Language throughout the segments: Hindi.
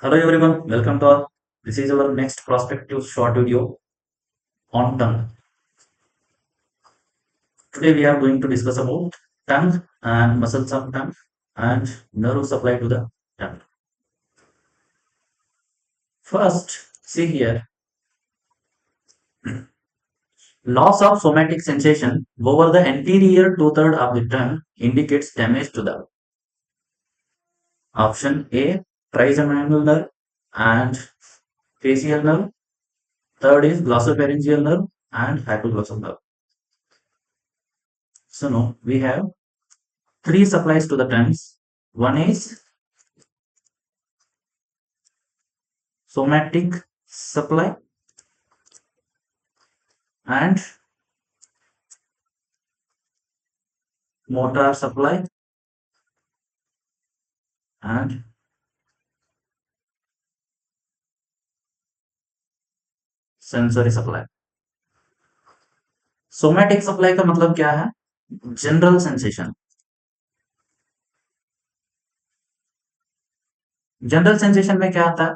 Hello everyone, welcome to our. This is our next prospective short video on tongue. Today we are going to discuss about tongue and muscles of tongue and nerve supply to the tongue. First, see here, loss of somatic sensation over the anterior two-third of the tongue indicates damage to the option A, trigeminal nerve and facial nerve. Third is glossopharyngeal nerve and hypoglossal nerve. So now we have three supplies to the tongues. One is somatic supply and motor supply and sensory supply. Somatic supply का मतलब क्या है? General sensation. जनरल सेंसेशन में क्या आता है?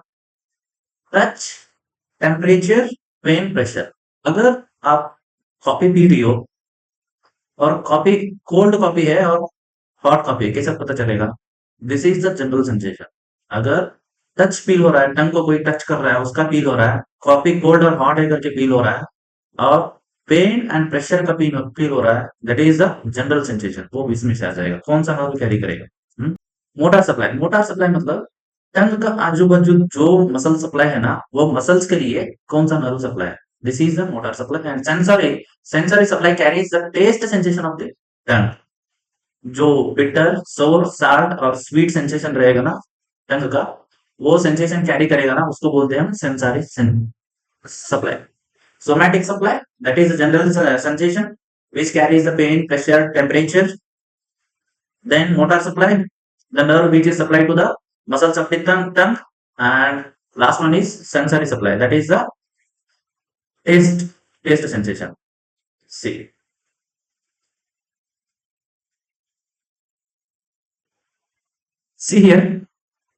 Touch, temperature, pain, pressure. अगर आप कॉफी पी रही हो और कॉफी कोल्ड कॉफी है और हॉट कॉफी है, कैसे पता चलेगा? This is the general sensation. अगर टच फील हो रहा है, टंग को कोई टच कर रहा है, उसका फील हो रहा है, कॉफी कोल्ड और हॉट है करके फील हो रहा है, और पेन एंड प्रेशर का फील हो रहा है, that is the general sensation. वो इसमें से आ जाएगा. कौन सा नर्व कैरी करेगा? मोटा सप्लाई. मोटा सप्लाई मतलब टंग का आजू बाजू जो मसल सप्लाई है ना, वो मसल्स के लिए कौन सा नर्व सप्लाई है. This is the motor supply. And sensory, sensory supply carries the taste sensation of the tongue. जो बिटर, सोर, साल्ट और स्वीट सेंसेशन रहेगा ना टंग का, वो सेंसेशन कैरी करेगा ना, उसको बोलते हैं हम sensory supply. Somatic supply, that is the general sensation which carries the pain, pressure, temperature. Then motor supply, the nerve which is supplied to the muscles of the tongue. And last one is sensory supply, that is the taste, taste sensation. See, see here,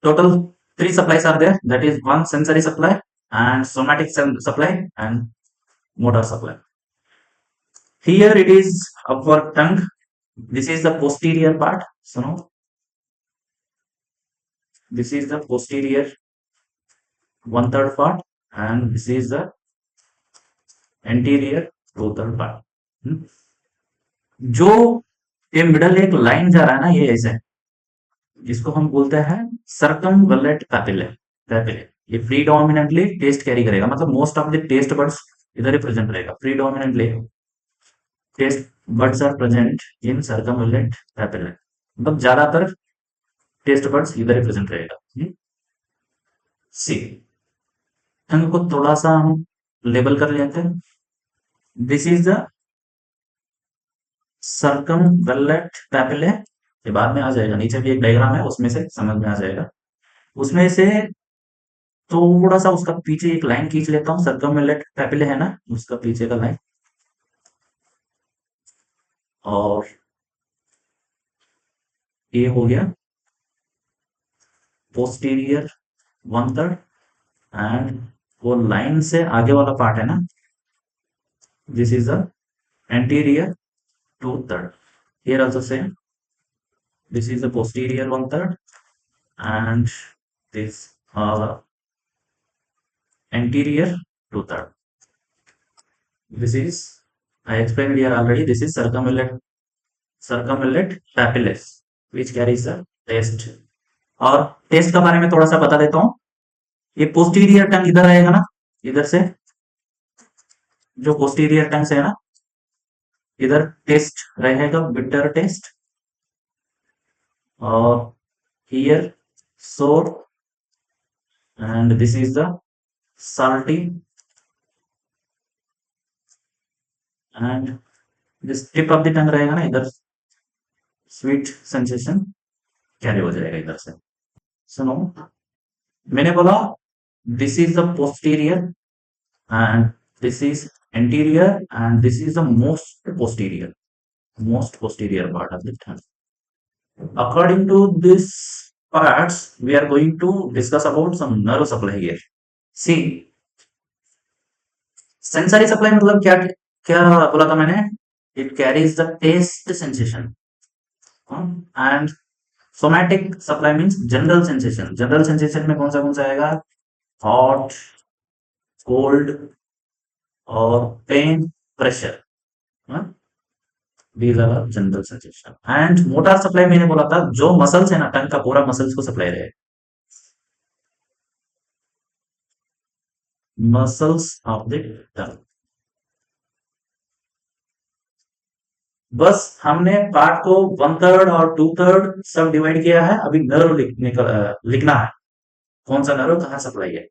total three supplies are there. That is one sensory supply and somatic supply and motor supply. Here it is upper tongue. This is the posterior part. So now this is the posterior one third part and this is the anterior two third part. जो ये मिडल एक लाइन जा रहा है ना, ये ऐसे, जिसको हम बोलते हैं सर्कमवैलेंट पैपिले. पैपिले ये प्रीडोमिनेंटली टेस्ट कैरी करेगा, मतलब most of the taste buds इधर ही प्रेजेंट रहेगा. Predominantly taste buds are present in circumvallate papillae, मतलब ज्यादातर टेस्ट बर्ड्स इधर ही प्रेजेंट रहेगा. सी, टंग को थोड़ा सा हम लेबल कर लेते हैं. This is the circumvallate papillae. ये बाद में आ जाएगा, नीचे भी एक डायग्राम है, उसमें से समझ में आ जाएगा. उसमें से थोड़ा सा उसका पीछे एक लाइन खींच लेता हूँ. सर्कमवैलेंट पैपिले है ना, उसका पीछे का लाइन, और ये हो गया पोस्टीरियर वन थर्ड. एंड वो लाइन से आगे वाला पार्ट है ना, this is the anterior two third. Here also same, this is the posterior one third and this anterior two third. This is, I explained here already, this is circumvallate papillae which carries the taste. और टेस्ट के बारे में थोड़ा सा बता देता हूँ. ये पोस्टीरियर टंग इधर रहेगा ना, इधर से जो पोस्टीरियर टंग से है ना, इधर टेस्ट रहेगा बिटर टेस्ट, और here sour, and this is the salty, and this tip of the tongue रहेगा ना, इधर स्वीट सेंसेशन कैरी हो जाएगा इधर से. सुनो, मैंने बोला this is the posterior and this is anterior and this is the most posterior part of the tongue. According to this parts we are going to discuss about some nerve supply here. See, sensory supply मतलब क्या क्या बोला था मैंने? It carries the taste sensation and somatic supply means general sensation. General sensation में कौन सा आएगा? हॉट, कोल्ड और pain, pressure. These are general sensation. And motor supply मैंने बोला था जो मसल्स है ना, टंग का पूरा मसल्स को सप्लाई रहे. मसल्स ऑफ द टंग. बस हमने पार्ट को 1/3 और 2/3 सब डिवाइड किया है. अभी नर्व लिखना है. कौन सा नर्व कहाँ सप्लाई है?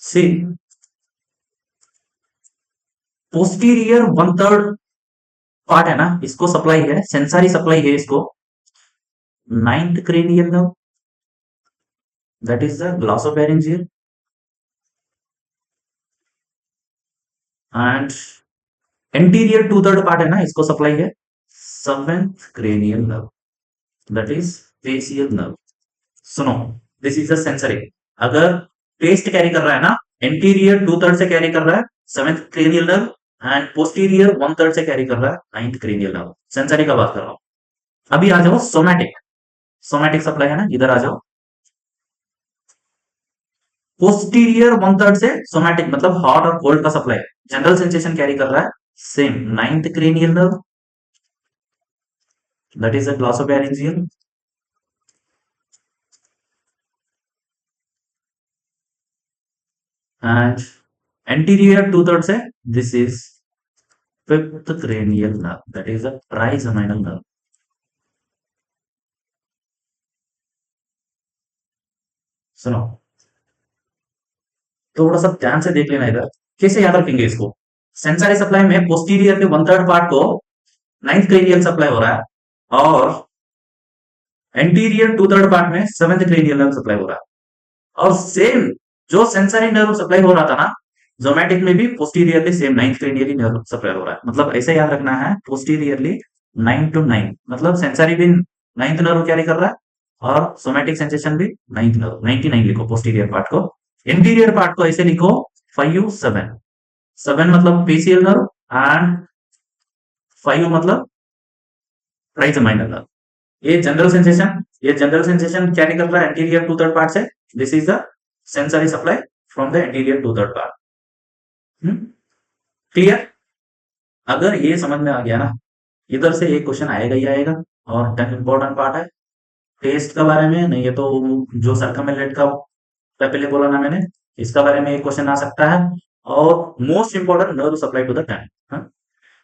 सी, पोस्टीरियर 1/3 पार्ट है ना, इसको सप्लाई है, सेंसरी सप्लाई है इसको. Ninth cranial nerve, that is the glossopharyngeal. And anterior 2/3 part है ना, इसको सप्लाई है seventh cranial nerve, that is facial nerve. सुनो, दिस इज अ सेंसरी. अगर टेस्ट कैरी कर रहा है ना, एंटीरियर 2/3 से कैरी कर रहा है seventh cranial nerve and posterior 1/3 से कैरी कर रहा है नाइन्थ क्रेनियल नर्व. सेंसरी का बात कर रहा हूं. अभी आ जाओ सोमैटिक. सोमैटिक सप्लाई है ना, इधर आ जाओ. पोस्टीरियर 1/3 से सोमैटिक मतलब हॉट और कोल्ड का सप्लाई. जनरल सेंसेशन कैरी कर रहा है same ninth cranial nerve, that is a glossopharyngeal. And anterior 2/3 से this is fifth cranial nerve, that is a trigeminal nerve. सुनो, थोड़ा सा ध्यान से देख लेना इधर. कैसे याद रखेंगे इसको? सेंसरी सप्लाई में पोस्टीरियर के 1/3 पार्ट को नाइन्थ क्रेनियल सप्लाई हो रहा है और एंटीरियर 2/3 पार्ट में सेवेंथ क्रेनियल नर्व सप्लाई हो रहा है. और सेम जो सेंसरी नर्व सप्लाई हो रहा था ना, जोमेटिक में भी posteriorly same ninth cranially nerve supply हो रहा है. मतलब ऐसे याद रखना है, पोस्टीरियरली 9 to 9, मतलब सेंसरी भी नाइन्थ नर्व कैरी कर रहा है और सोमैटिक सेंसेशन भी नाइन्थ नर्व. 99 लिखो पोस्टीरियर पार्ट को. इंटीरियर पार्ट को ऐसे लिखो 5 7. 7 मतलब पेशियल नर्व एंड 5 मतलब ट्राइजेमिनल नर्व. ये जनरल सेंसेशन कैरी कर रहा है एंटीरियर 2/3 पार्ट से. This is the sensory supply from the anterior 2/3 part. Clear? अगर ये समझ में आ गया ना, इधर से एक क्वेश्चन आएगा ही आएगा. और इंपॉर्टेंट पार्ट है टेस्ट का बारे में. नहीं, ये तो जो सर्कमलेट का पहले बोला ना मैंने, इसका बारे में एक क्वेश्चन आ सकता है. और most important nerve supply to the tongue.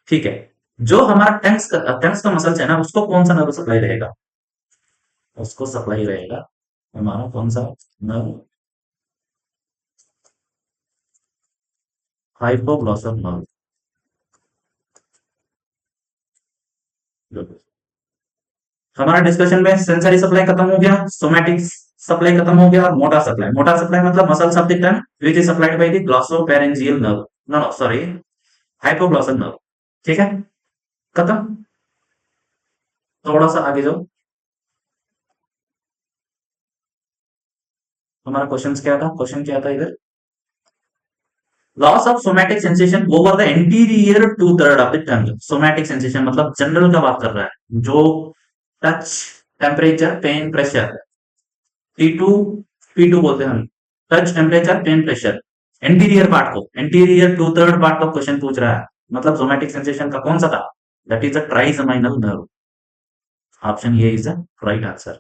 ठीक है. जो हमारा टंग्स का मसल्स है ना, उसको कौन सा नर्व सप्लाई रहेगा? उसको सप्लाई रहेगा हमारा कौन सा नर्व? Hypoglossal nerve. हमारा डिस्कशन में सेंसरी सप्लाई खत्म हो गया, सोमैटिक सप्लाई खत्म हो गया और मोटार सप्लाई. मोटार सप्लाई मतलब muscles of the tongue which is supplied by the glossopharyngeal nerve. No no sorry, hypoglossal nerve. ठीक है, खत्म. थोड़ा सा आगे जाओ. हमारा क्वेश्चन क्या था इधर? Loss of somatic sensation over the anterior 2/3 of the tongue. Somatic sensation मतलब जनरल का बात कर रहा है, जो touch, temperature, pain, pressure. T2 P2 बोलते हैं हम. Touch, temperature, pain, pressure. Anterior part को, एंटीरियर 2/3 पार्ट का क्वेश्चन पूछ रहा है. मतलब सोमैटिक सेंसेशन का कौन सा था? That is a trigeminal nerve. Option A is the right answer.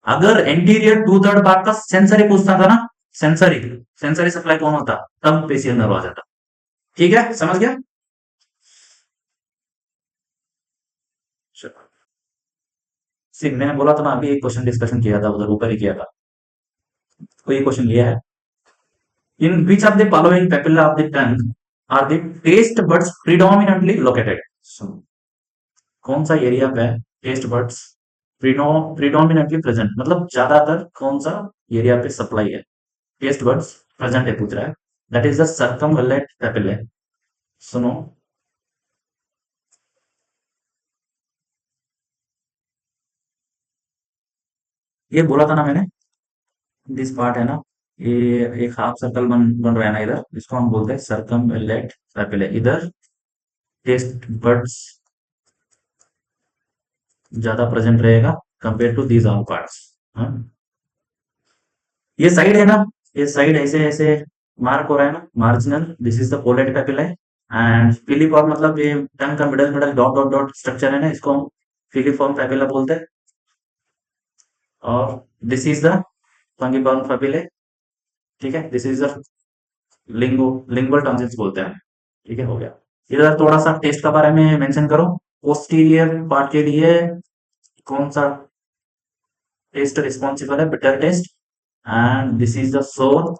अगर एंटीरियर 2/3 पार्ट का सेंसरी पूछता था ना, सेंसरी सेंसरी सप्लाई कौन होता, तब पेशियल नर्व आ जाता. ठीक है, समझ गया? सी, मैंने बोला था ना, अभी एक क्वेश्चन डिस्कशन किया था, उधर ऊपर ही किया था. तो ये क्वेश्चन ये है, in which of the following papilla of the tongue are the taste buds predominantly located? कौन सा एरिया पे टेस्ट बड्स प्रिडोमिनेंटली प्रेजेंट, मतलब ज्यादातर कौन सा एरिया पे सप्लाई है, टेस्ट बड्स प्रेजेंट है पूछ रहा है. That is the circumvallate papilla. सुनो, ये बोला था ना मैंने, दिस पार्ट है ना, ये एक हाफ सर्कल बन रहा है ना इधर, इसको हम बोलते हैं सर्कमलेट पैपिले। इधर टेस्ट बर्ड्स ज्यादा प्रेजेंट रहेगा compare to these all parts. ये साइड है ना, ये साइड ऐसे ऐसे मार्क हो रहा है ना, marginal, this is the foliate papilla. And filiform मतलब ये टंग का middle middle dot dot dot structure है ना, इसको हम फिलीफॉर्म पैपिला बोलते हैं। और this is the fungiform papillae. ठीक है, this is the lingual tonsils बोलते हैं। ठीक है, हो गया। इधर थोड़ा सा टेस्ट के बारे में मेंशन करो। पोस्टीरियर पार्ट के लिए कौन सा टेस्ट रिस्पॉन्सिबल है? Bitter taste. And this is the सोर,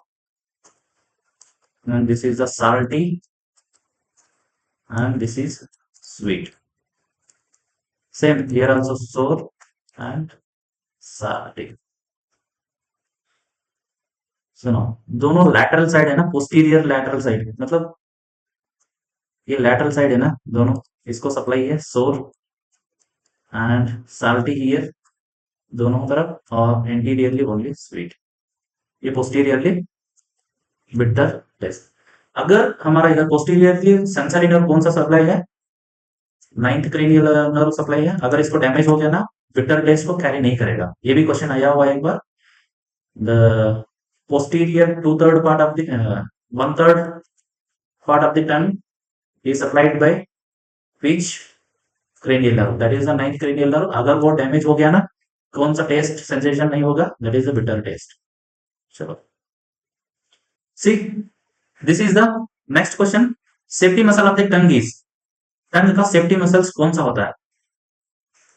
and this is the salty, and this is sweet. Same here also, sour and salty. सुनो, दोनों लैटरल साइड है ना, पोस्टीरियर लैटरल साइड, मतलब ये लैटरल साइड है ना दोनों, इसको सप्लाई है सोर एंड साल्टी हियर दोनों तरफ, और एंटीरियरली ओनली स्वीट, ये पोस्टीरियरली बिटर टेस्ट। अगर हमारा इधर पोस्टीरियरली सेंसरी नर्व कौन सा सप्लाई है? नाइन्थ क्रेनियल नर्व सप्लाई है। अगर इसको डैमेज हो गया ना, बिटर टेस्ट को कैरी नहीं करेगा। ये भी क्वेश्चन आया हुआ है एक बार। The posterior two-third part of the one-third part of the tongue is supplied by which cranial nerve? That is the ninth cranial nerve. अगर वो डैमेज हो गया ना, कौन सा टेस्ट सेंसेशन नहीं होगा? That is the bitter taste. चलो, see, this is the next question. Safety muscle of the tongue is, टंग का सेफ्टी मसल्स कौन सा होता है?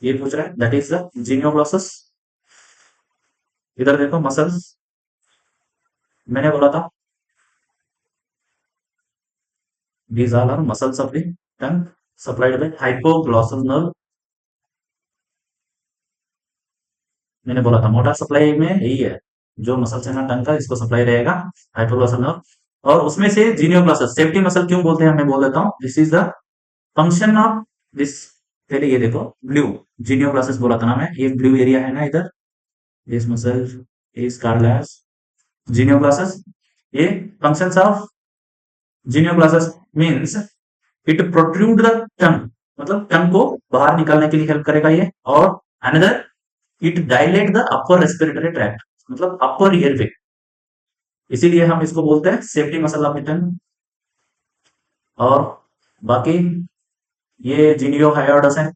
ये पूछ रहा है। That is the genioglossus. इधर देखो मसल्स, मैंने बोला था these all are muscles of the tongue supplied by hypoglossal nerve। मैंने बोला था मोटा सप्लाई में यही है, जो मसल्स है ना टंग का, इसको सप्लाई रहेगा हाइपोग्लॉसल नर्व। और उसमें से जीनियोग्लॉसस सेफ्टी मसल क्यों बोलते हैं, मैं बोल देता हूँ। This is the function of this. पहले ये देखो, ब्लू जीनियोग्लॉसस बोला था ना मैं, ये ब्लू एरिया है ना इधर, this muscle is called as genioglossus. ये functions of genioglossus means it protrude the tongue, मतलब टंग को बाहर निकालने के लिए हेल्प करेगा ये। और another, it dilate the upper respiratory tract, मतलब अपर एयरवे, इसीलिए हम इसको बोलते हैं सेफ्टी मसल ऑफ द टंग। और बाकी ये जिनियो हायोडस है,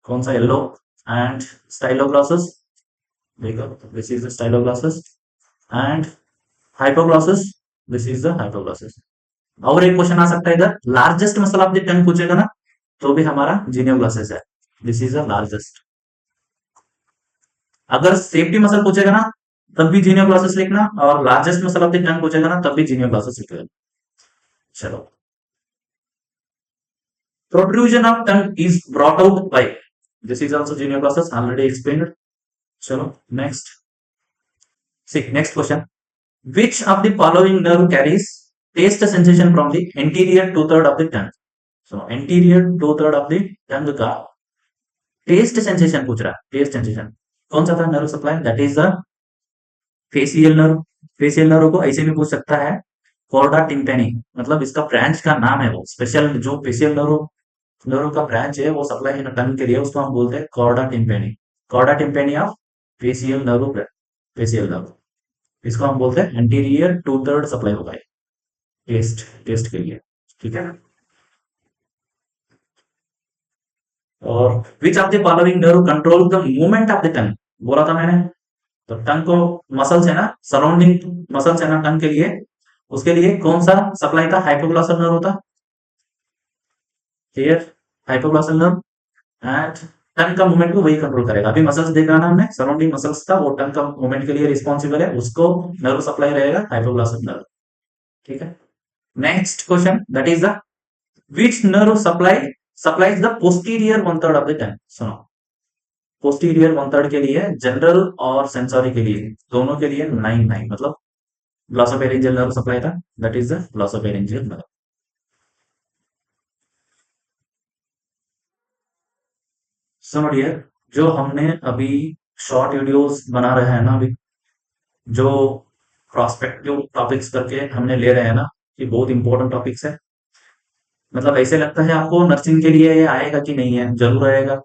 कौन सा? येलो। एंड स्टाइलोग्लॉसस, देखो this is the styloglossus. And hypoglossus, this is the hypoglossus. और एक क्वेश्चन आ सकता है इधर, largest muscle of the tongue पूछेगा ना, तो भी हमारा जीनियोग्लॉसस है। This is the largest. अगर सेफ्टी मसल पूछेगा ना, तब भी जीनियो क्लासेस लिखना, और largest muscle of the tongue पूछेगा ना, तब भी जीनियो क्लासेस लिख लेना। चलो, protrusion of tongue is brought out by, this is also genioglossus, already explained. चलो next, see next question, which of the following nerve carries taste sensation from the anterior two-third of the tongue? So anterior two-third of the tongue का टेस्ट सेंसेशन पूछ रहा है। टेस्ट सेंसेशन कौन सा था nerve supply? That is the facial nerve. Facial nerve को ऐसे भी पूछ सकता है, कॉर्डा टिम्पेनी, मतलब इसका ब्रांच का नाम है, वो स्पेशल जो फेसियल नर्व नर्व का ब्रांच है वो सप्लाई है टंग के लिए, उसको हम बोलते हैं chorda tympani. Chorda tympani of facial nerve, facial nerve, इसको हम बोलते हैं एंटीरियर टू थर्ड सप्लाई होगा टेस्ट टेस्ट के लिए। ठीक है। और which of the following nerve control the movement of the tongue, बोला था मैंने। तो टंग को मसल्स है ना, सराउंडिंग मसल्स है ना टंग के लिए, उसके लिए कौन सा सप्लाई था? हाइपोग्लॉसल नर्व होता है, हाइपोग्लॉसल नर्व। एंड टंग का मूवमेंट को वही कंट्रोल करेगा। अभी मसल्स देखा ना हमने, सराउंडिंग मसल्स था, वो टंग का मूवमेंट के लिए रिस्पॉन्सिबल है, उसको नर्व सप्लाई रहेगा हाइपोग्लॉसल नर्व। ठीक है। Next question, that is the which nerve supplies the posterior one third of the टंग। सुनो, पोस्टीरियर वन थर्ड के लिए, जनरल और सेंसरी के लिए, दोनों के लिए नाइन नाइन, मतलब ग्लॉसोफेरिंजियल नर्व सप्लाई था, दैट इज द ग्लॉसोफेरिंजियल नर्व। सुनो डियर, जो हमने अभी शॉर्ट वीडियोस बना रहे हैं ना अभी, जो प्रोस्पेक्टिव टॉपिक्स करके हमने ले रहे हैं ना, ये बहुत इंपॉर्टेंट टॉपिक्स है। मतलब ऐसे लगता है आपको नर्सिंग के लिए ये आएगा कि नहीं है, जरूर आएगा।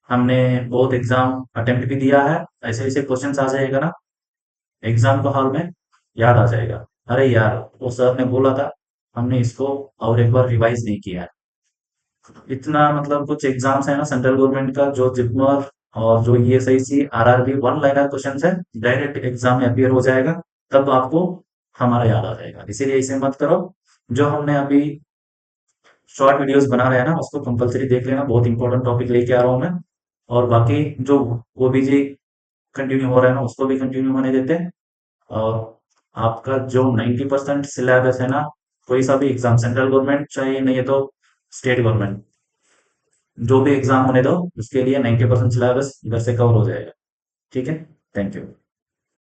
हमने बहुत एग्जाम अटेम्प्ट भी दिया है, ऐसे ऐसे क्वेश्चंस आ जाएगा ना एग्जाम का हॉल में, याद आ जाएगा। अरे यार, वो सर ने बोला था, हमने इसको और एक बार रिवाइज नहीं किया है। इतना मतलब कुछ एग्जाम्स है ना सेंट्रल गवर्नमेंट का, जो जिपमर और जो ESIC RRB one liner question है, डायरेक्ट एग्जाम में अपीयर हो जाएगा, तब आपको हमारा याद आ जाएगा। इसीलिए इसे मत करो। जो हमने अभी शॉर्ट वीडियोस बना रहे हैं ना, उसको कंपलसरी देख लेना, बहुत इंपॉर्टेंट टॉपिक लेके आ रहा हूँ मैं। और बाकी जो ओबीजी कंटिन्यू हो रहा है ना, उसको भी कंटिन्यू होने देते हैं। और आपका जो 90% सिलेबस है ना, कोई सा भी एग्जाम, सेंट्रल गवर्नमेंट चाहिए नहीं है तो स्टेट गवर्नमेंट, जो भी एग्जाम होने दो, उसके लिए 90% सिलेबस इधर से कवर हो जाएगा। ठीक है। Thank you.